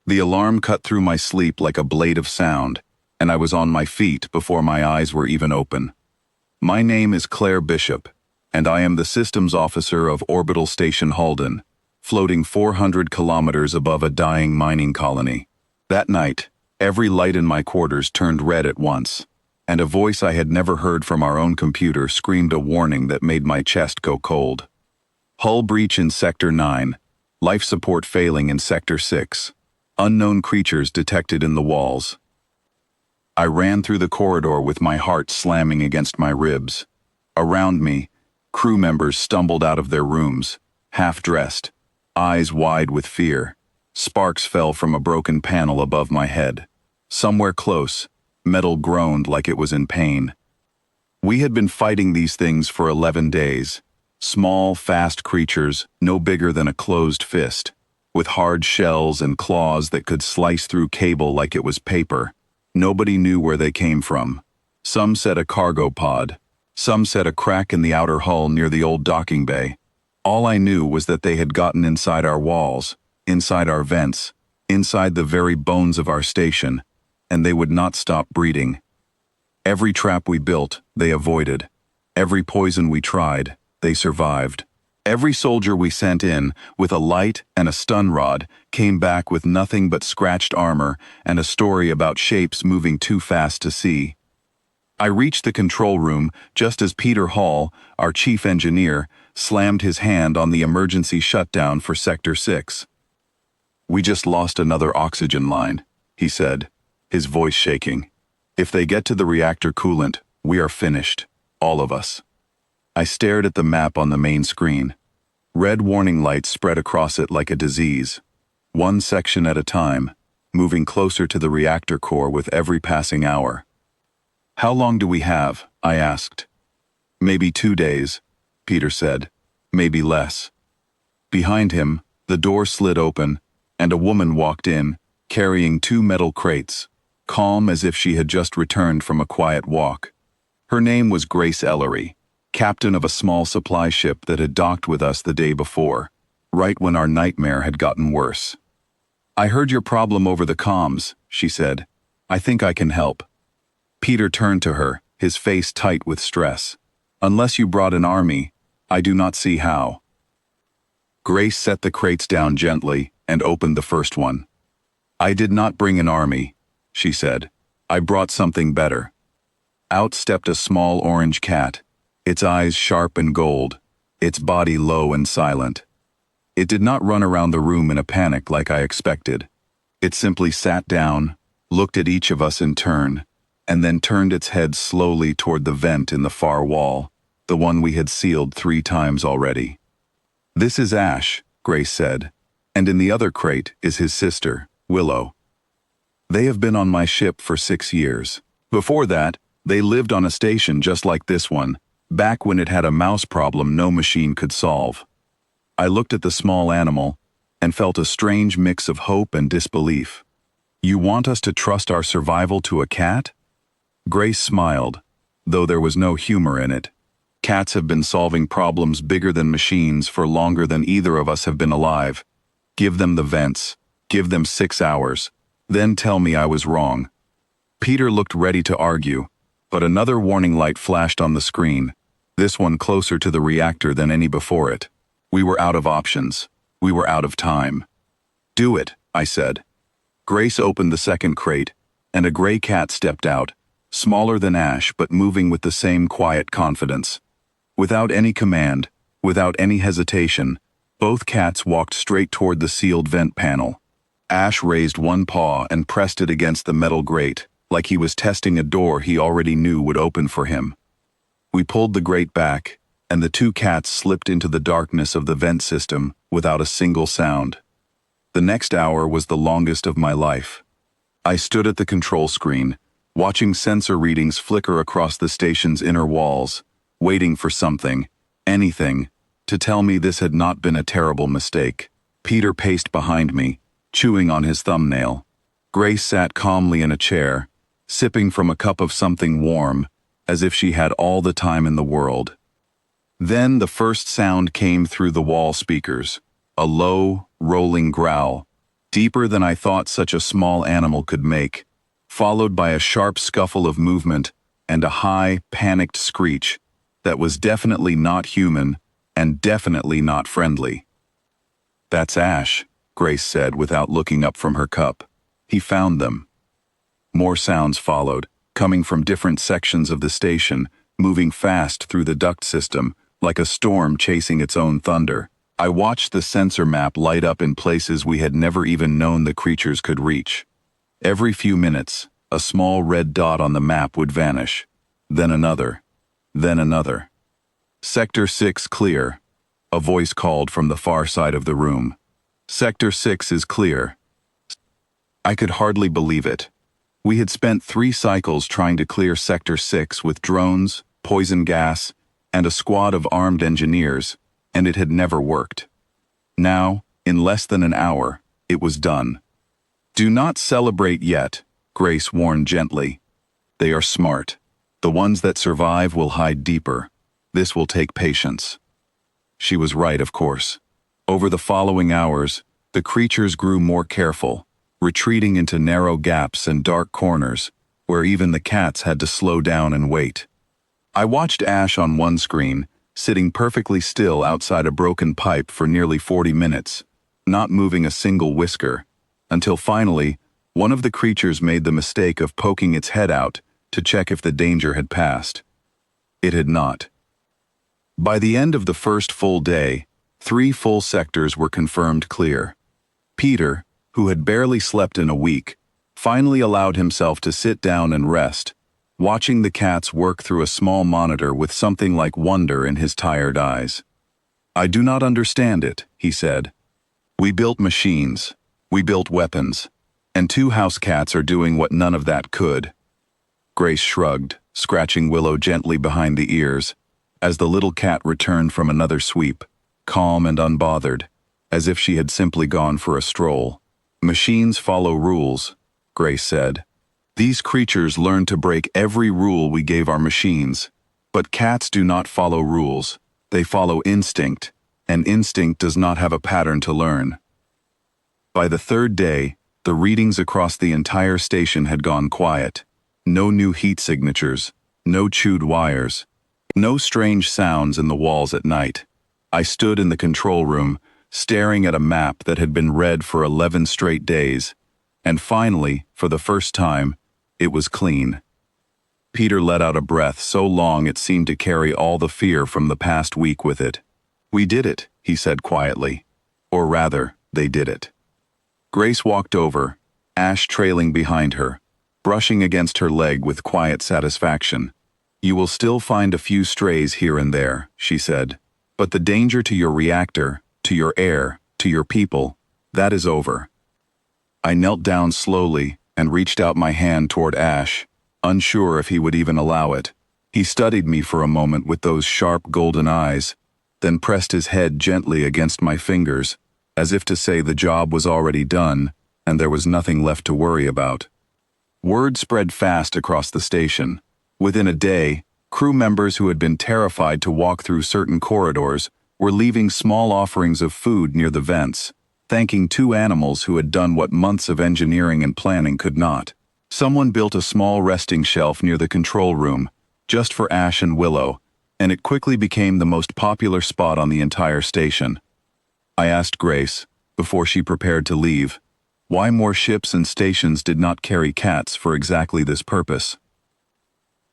The alarm cut through my sleep like a blade of sound, and I was on my feet before my eyes were even open. My name is Claire Bishop, and I am the systems officer of Orbital Station Halden, floating 400 kilometers above a dying mining colony. That night, every light in my quarters turned red at once, and a voice I had never heard from our own computer screamed a warning that made my chest go cold. Hull breach in Sector 9, life support failing in Sector 6, unknown creatures detected in the walls. I ran through the corridor with my heart slamming against my ribs. Around me, crew members stumbled out of their rooms, half-dressed, eyes wide with fear. Sparks fell from a broken panel above my head. Somewhere close, metal groaned like it was in pain. We had been fighting these things for 11 days. Small, fast creatures, no bigger than a closed fist, with hard shells and claws that could slice through cable like it was paper. Nobody knew where they came from. Some said a cargo pod. Some said a crack in the outer hull near the old docking bay. All I knew was that they had gotten inside our walls, inside our vents, inside the very bones of our station, and they would not stop breeding. Every trap we built, they avoided. Every poison we tried, they survived. Every soldier we sent in, with a light and a stun rod, came back with nothing but scratched armor and a story about shapes moving too fast to see. I reached the control room just as Peter Hall, our chief engineer, slammed his hand on the emergency shutdown for Sector 6. "We just lost another oxygen line," he said, his voice shaking. "If they get to the reactor coolant, we are finished, all of us." I stared at the map on the main screen. Red warning lights spread across it like a disease, one section at a time, moving closer to the reactor core with every passing hour. "How long do we have?" I asked. "Maybe 2 days," Peter said. "Maybe less." Behind him, the door slid open, and a woman walked in, carrying 2 metal crates, calm as if she had just returned from a quiet walk. Her name was Grace Ellery, captain of a small supply ship that had docked with us the day before, right when our nightmare had gotten worse. "I heard your problem over the comms," she said. "I think I can help." Peter turned to her, his face tight with stress. "Unless you brought an army, I do not see how." Grace set the crates down gently and opened the first one. "I did not bring an army," she said. "I brought something better." Out stepped a small orange cat, its eyes sharp and gold, its body low and silent. It did not run around the room in a panic like I expected. It simply sat down, looked at each of us in turn, and then turned its head slowly toward the vent in the far wall, the one we had sealed 3 times already. "This is Ash," Grace said, "and in the other crate is his sister, Willow. They have been on my ship for 6 years. Before that, they lived on a station just like this one, back when it had a mouse problem no machine could solve." I looked at the small animal and felt a strange mix of hope and disbelief. "You want us to trust our survival to a cat?" Grace smiled, though there was no humor in it. "Cats have been solving problems bigger than machines for longer than either of us have been alive. Give them the vents, give them 6 hours, then tell me I was wrong." Peter looked ready to argue, but another warning light flashed on the screen, this one closer to the reactor than any before it. We were out of options. We were out of time. "Do it," I said. Grace opened the second crate, and a gray cat stepped out, smaller than Ash but moving with the same quiet confidence. Without any command, without any hesitation, both cats walked straight toward the sealed vent panel. Ash raised one paw and pressed it against the metal grate, like he was testing a door he already knew would open for him. We pulled the grate back, and the 2 cats slipped into the darkness of the vent system without a single sound. The next hour was the longest of my life. I stood at the control screen, watching sensor readings flicker across the station's inner walls, waiting for something, anything, to tell me this had not been a terrible mistake. Peter paced behind me, chewing on his thumbnail. Grace sat calmly in a chair, sipping from a cup of something warm, as if she had all the time in the world. Then the first sound came through the wall speakers, a low, rolling growl, deeper than I thought such a small animal could make, followed by a sharp scuffle of movement and a high, panicked screech that was definitely not human and definitely not friendly. "That's Ash," Grace said without looking up from her cup. "He found them." More sounds followed, coming from different sections of the station, moving fast through the duct system, like a storm chasing its own thunder. I watched the sensor map light up in places we had never even known the creatures could reach. Every few minutes, a small red dot on the map would vanish. Then another. Then another. "Sector 6 clear," a voice called from the far side of the room. "Sector 6 is clear." I could hardly believe it. We had spent 3 cycles trying to clear Sector 6 with drones, poison gas, and a squad of armed engineers, and it had never worked. Now, in less than an hour, it was done. "Do not celebrate yet," Grace warned gently. "They are smart. The ones that survive will hide deeper. This will take patience." She was right, of course. Over the following hours, the creatures grew more careful, retreating into narrow gaps and dark corners, where even the cats had to slow down and wait. I watched Ash on one screen, sitting perfectly still outside a broken pipe for nearly 40 minutes, not moving a single whisker, until finally, one of the creatures made the mistake of poking its head out to check if the danger had passed. It had not. By the end of the first full day, 3 full sectors were confirmed clear. Peter, who had barely slept in a week, finally allowed himself to sit down and rest, watching the cats work through a small monitor with something like wonder in his tired eyes. "I do not understand it," he said. "We built machines, we built weapons, and 2 house cats are doing what none of that could." Grace shrugged, scratching Willow gently behind the ears, as the little cat returned from another sweep, calm and unbothered, as if she had simply gone for a stroll. "Machines follow rules," Grace said. "These creatures learn to break every rule we gave our machines, but cats do not follow rules. They follow instinct, and instinct does not have a pattern to learn." By the 3rd day, the readings across the entire station had gone quiet. No new heat signatures, no chewed wires, no strange sounds in the walls at night. I stood in the control room, staring at a map that had been read for 11 straight days, and finally, for the first time, it was clean. Peter let out a breath so long it seemed to carry all the fear from the past week with it. "We did it," he said quietly. Or rather, they did it. Grace walked over, Ash trailing behind her, brushing against her leg with quiet satisfaction. "You will still find a few strays here and there," she said. "But the danger to your reactor, to your air, to your people, that is over." I knelt down slowly and reached out my hand toward Ash, unsure if he would even allow it. He studied me for a moment with those sharp golden eyes, then pressed his head gently against my fingers, as if to say the job was already done and there was nothing left to worry about. Word spread fast across the station. Within a day, crew members who had been terrified to walk through certain corridors were leaving small offerings of food near the vents, thanking 2 animals who had done what months of engineering and planning could not. Someone built a small resting shelf near the control room, just for Ash and Willow, and it quickly became the most popular spot on the entire station. I asked Grace, before she prepared to leave, why more ships and stations did not carry cats for exactly this purpose.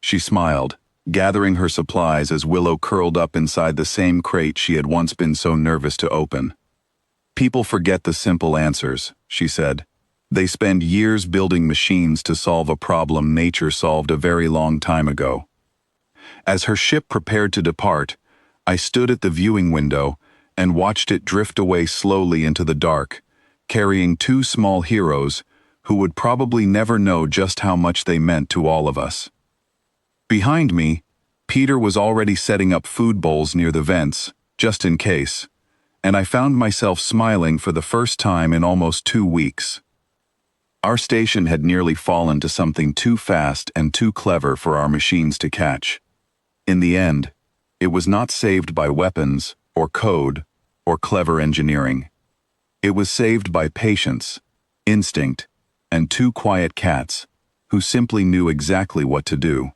She smiled, gathering her supplies as Willow curled up inside the same crate she had once been so nervous to open. "People forget the simple answers," she said. "They spend years building machines to solve a problem nature solved a very long time ago." As her ship prepared to depart, I stood at the viewing window and watched it drift away slowly into the dark, carrying 2 small heroes who would probably never know just how much they meant to all of us. Behind me, Peter was already setting up food bowls near the vents, just in case, and I found myself smiling for the first time in almost 2 weeks. Our station had nearly fallen to something too fast and too clever for our machines to catch. In the end, it was not saved by weapons, or code, or clever engineering. It was saved by patience, instinct, and two quiet cats who simply knew exactly what to do.